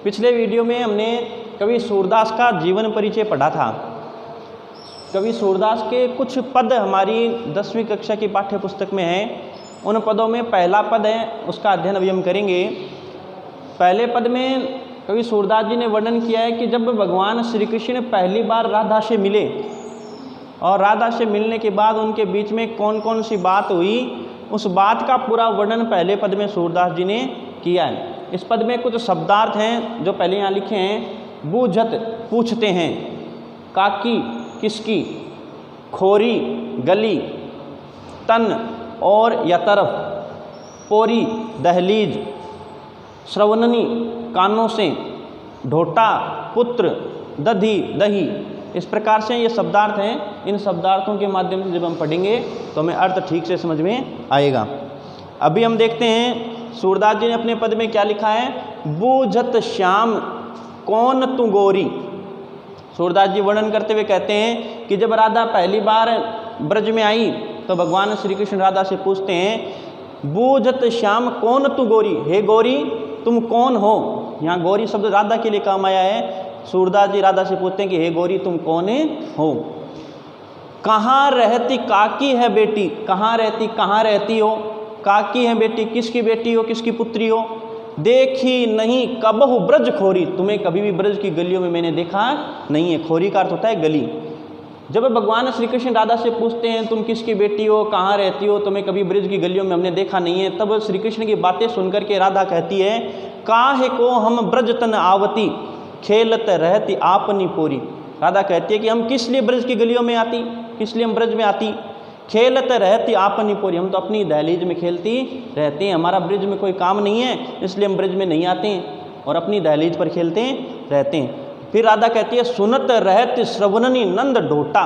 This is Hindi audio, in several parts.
पिछले वीडियो में हमने कवि सूरदास का जीवन परिचय पढ़ा था। कवि सूरदास के कुछ पद हमारी 10वीं कक्षा की पाठ्य पुस्तक में हैं। उन पदों में पहला पद है, उसका अध्ययन अभी हम करेंगे। पहले पद में कवि सूरदास जी ने वर्णन किया है कि जब भगवान श्री कृष्ण पहली बार राधा से मिले और राधा से मिलने के बाद उनके बीच में कौन कौन सी बात हुई, उस बात का पूरा वर्णन पहले पद में सूरदास जी ने किया है। इस पद में कुछ शब्दार्थ हैं जो पहले यहाँ लिखे हैं। बूझत पूछते हैं, काकी किसकी, खोरी गली, तन और या तरफ, पोरी दहलीज, श्रवणनी कानों से, ढोटा पुत्र, दधी दही। इस प्रकार से ये शब्दार्थ हैं। इन शब्दार्थों के माध्यम से जब हम पढ़ेंगे तो हमें अर्थ ठीक से समझ में आएगा। अभी हम देखते हैं सूरदास जी ने अपने पद में क्या लिखा है। बूझत श्याम कौन तू गोरी। सूरदास जी वर्णन करते हुए कहते हैं कि जब राधा पहली बार ब्रज में आई तो भगवान श्री कृष्ण राधा से पूछते हैं, बूझत श्याम कौन तू गोरी, हे गोरी तुम कौन हो। यहाँ गोरी शब्द राधा के लिए काम आया है। सूरदास जी राधा से पूछते हैं कि हे गोरी तुम कौन हो। कहाँ रहती काकी है बेटी, कहाँ रहती हो। काकी है बेटी, किसकी बेटी हो, किसकी पुत्री हो। देखी नहीं कबहु ब्रज खोरी, तुम्हें कभी भी ब्रज की गलियों में मैंने देखा नहीं है। खोरी का अर्थ होता है गली। जब भगवान श्री कृष्ण राधा से पूछते हैं तुम किसकी बेटी हो, कहाँ रहती हो, तुम्हें कभी ब्रज की गलियों में हमने देखा नहीं है, तब श्री कृष्ण की बातें सुनकर के राधा कहती है, काहे को हम ब्रज तन आवती, खेलत रहती आपनी पोरी। राधा कहती है कि हम किस लिए ब्रज की गलियों में आती, किस लिए हम ब्रज में आती। खेलत रहती आपनी पोरी, हम तो अपनी दहलीज में खेलती रहते हैं, हमारा ब्रज में कोई काम नहीं है, इसलिए हम ब्रज में नहीं आते हैं और अपनी दहलीज पर खेलते रहते हैं। फिर राधा कहती है, सुनत रहती श्रवणनी नंद ढोटा।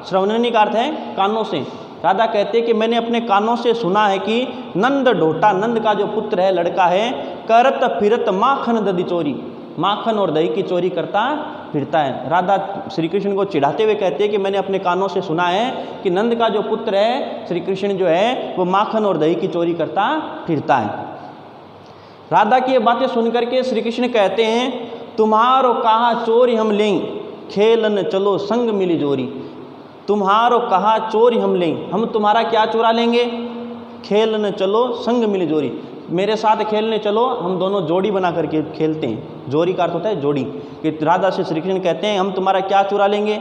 श्रवणनी का अर्थ है कानों से। राधा कहती है कि मैंने अपने कानों से सुना है कि नंद ढोटा, नंद का जो पुत्र है, लड़का है, करत फिरत माखन दधी चोरी, माखन और दही की चोरी करता फिरता है। राधा श्री कृष्ण को चिढ़ाते हुए कहते हैं कि मैंने अपने कानों से सुना है कि नंद का जो पुत्र है श्री कृष्ण जो है वो माखन और दही की चोरी करता फिरता है। राधा की ये बातें सुनकर के श्री कृष्ण कहते हैं, तुम्हारो कहा चोरी हम लें, खेलन चलो संग मिली जोरी। तुम्हारो कहा चोरी हम लें, हम तुम्हारा क्या चुरा लेंगे। खेलन चलो संग मिली जोरी, मेरे साथ खेलने चलो, हम दोनों जोड़ी बना करके खेलते हैं। जोड़ी का अर्थ होता है जोड़ी। कि राधा से श्री कृष्ण कहते हैं हम तुम्हारा क्या चुरा लेंगे,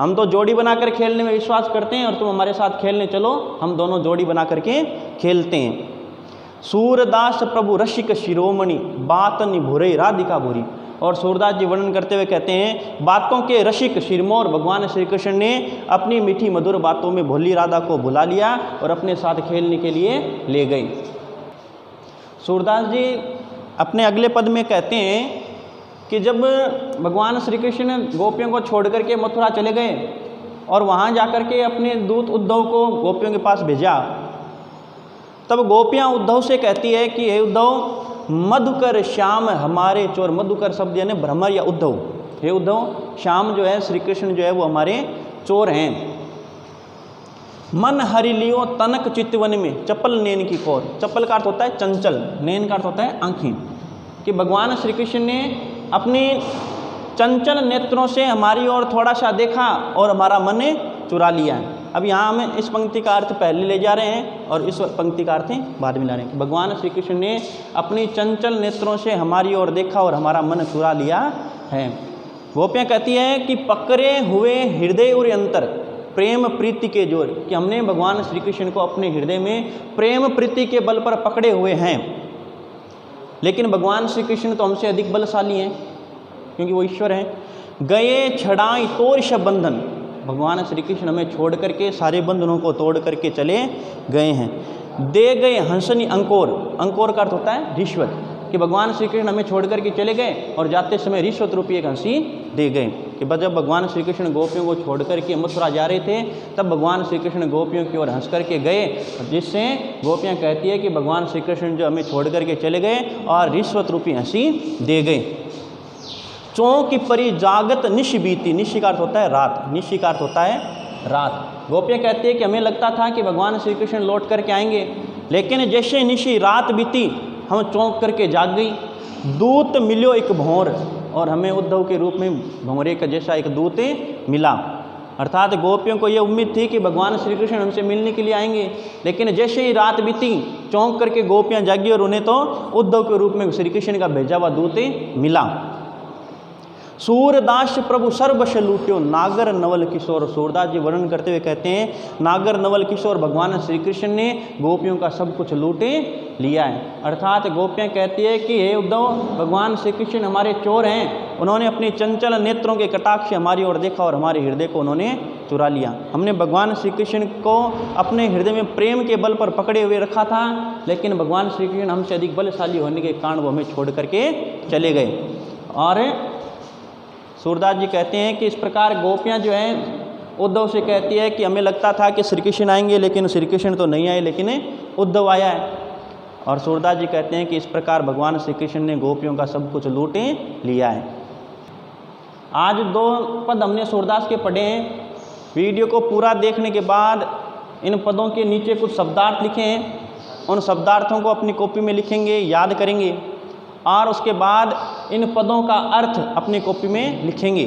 हम तो जोड़ी बनाकर खेलने में विश्वास करते हैं और तुम हमारे साथ खेलने चलो, हम दोनों जोड़ी बना करके खेलते हैं। सूरदास प्रभु रसिक शिरोमणि, बात निभुरे राधिका भूरी। और सूरदास जी वर्णन करते हुए कहते हैं, बातों के रसिक शिरमौर भगवान श्री कृष्ण ने अपनी मीठी मधुर बातों में भोली राधा को भुला लिया और अपने साथ खेलने के लिए ले गई। सूरदास जी अपने अगले पद में कहते हैं कि जब भगवान श्री कृष्ण गोपियों को छोड़ करके मथुरा चले गए और वहाँ जाकर के अपने दूत उद्धव को गोपियों के पास भेजा, तब गोपियाँ उद्धव से कहती है कि हे उद्धव, मधुकर श्याम हमारे चोर। मधुकर शब्द यानी भ्रमर या उद्धव। हे उद्धव, श्याम जो है श्री कृष्ण जो है वो हमारे चोर हैं। मन हरि लियो तनक चितवन में, चपल नैन की कोर। चपल का अर्थ होता है चंचल, नैन का अर्थ होता है आँखें। कि भगवान श्री कृष्ण ने अपनी चंचल नेत्रों से हमारी ओर थोड़ा सा देखा और हमारा मन चुरा लिया है। अब यहाँ हमें इस पंक्ति का अर्थ पहले ले जा रहे हैं और इस पंक्ति का अर्थ बाद में ला रहे हैं। भगवान श्री कृष्ण ने अपनी चंचल नेत्रों से हमारी ओर देखा और हमारा मन चुरा लिया है। गोपियाँ कहती हैं कि पकड़े हुए हृदय और अंतर प्रेम प्रीति के जोर, कि हमने भगवान श्री कृष्ण को अपने हृदय में प्रेम प्रीति के बल पर पकड़े हुए हैं। लेकिन भगवान श्री कृष्ण तो हमसे अधिक बलशाली हैं क्योंकि वो ईश्वर हैं। गए छड़ाई तोड़ सब बंधन, भगवान श्री कृष्ण हमें छोड़ करके सारे बंधनों को तोड़ करके चले गए हैं। दे गए हंसनी अंकोर, अंकोर का अर्थ होता है रिश्वत। कि भगवान श्री कृष्ण हमें छोड़ करके चले गए और जाते समय रिश्वत रूपी एक हंसी दे गए। कि जब भगवान श्री कृष्ण गोपियों को छोड़ करके मथुरा जा रहे थे तब भगवान श्री कृष्ण गोपियों की ओर हंस करके गए, जिससे गोपियाँ कहती है कि भगवान श्री कृष्ण जो हमें छोड़ करके चले गए और रिश्वत रूपी हंसी दे गए। चौकी परी जागत निश बीती, निश का अर्थ होता है रात, निश का अर्थ होता है रात। गोपियाँ कहती है कि हमें लगता था कि भगवान श्री कृष्ण लौट करके आएंगे, लेकिन जैसे निशी रात बीती हम चौंक करके जाग गई। दूत मिलो एक भौर, और हमें उद्धव के रूप में भौरे का जैसा एक दूत मिला। अर्थात गोपियों को ये उम्मीद थी कि भगवान श्री कृष्ण हमसे मिलने के लिए आएंगे, लेकिन जैसे ही रात बीती चौंक करके गोपियाँ जागी और उन्हें तो उद्धव के रूप में श्री कृष्ण का भेजा हुआ दूत मिला। सूरदास प्रभु सर्वश लूट्यो नागर नवल किशोर। सूरदास जी वर्णन करते हुए कहते हैं नागर नवल किशोर, भगवान श्री कृष्ण ने गोपियों का सब कुछ लूटे लिया है। अर्थात गोपियाँ कहती है कि हे उद्धव, भगवान श्री कृष्ण हमारे चोर हैं, उन्होंने अपनी चंचल नेत्रों के कटाक्ष से हमारी ओर देखा और हमारे हृदय को उन्होंने चुरा लिया। हमने भगवान श्री कृष्ण को अपने हृदय में प्रेम के बल पर पकड़े हुए रखा था, लेकिन भगवान श्री कृष्ण हमसे अधिक बलशाली होने के कारण वो हमें छोड़ करके चले गए। और सूरदास जी कहते हैं कि इस प्रकार गोपियाँ जो हैं उद्धव से कहती है कि हमें लगता था कि श्री कृष्ण आएंगे, लेकिन श्री कृष्ण तो नहीं आए, लेकिन उद्धव आया है। और सूरदास जी कहते हैं कि इस प्रकार भगवान श्री कृष्ण ने गोपियों का सब कुछ लूट लिया है। आज 2 पद हमने सूरदास के पढ़े हैं। वीडियो को पूरा देखने के बाद इन पदों के नीचे कुछ शब्दार्थ लिखे हैं, उन शब्दार्थों को अपनी कॉपी में लिखेंगे, याद करेंगे, और उसके बाद इन पदों का अर्थ अपनी कॉपी में लिखेंगे।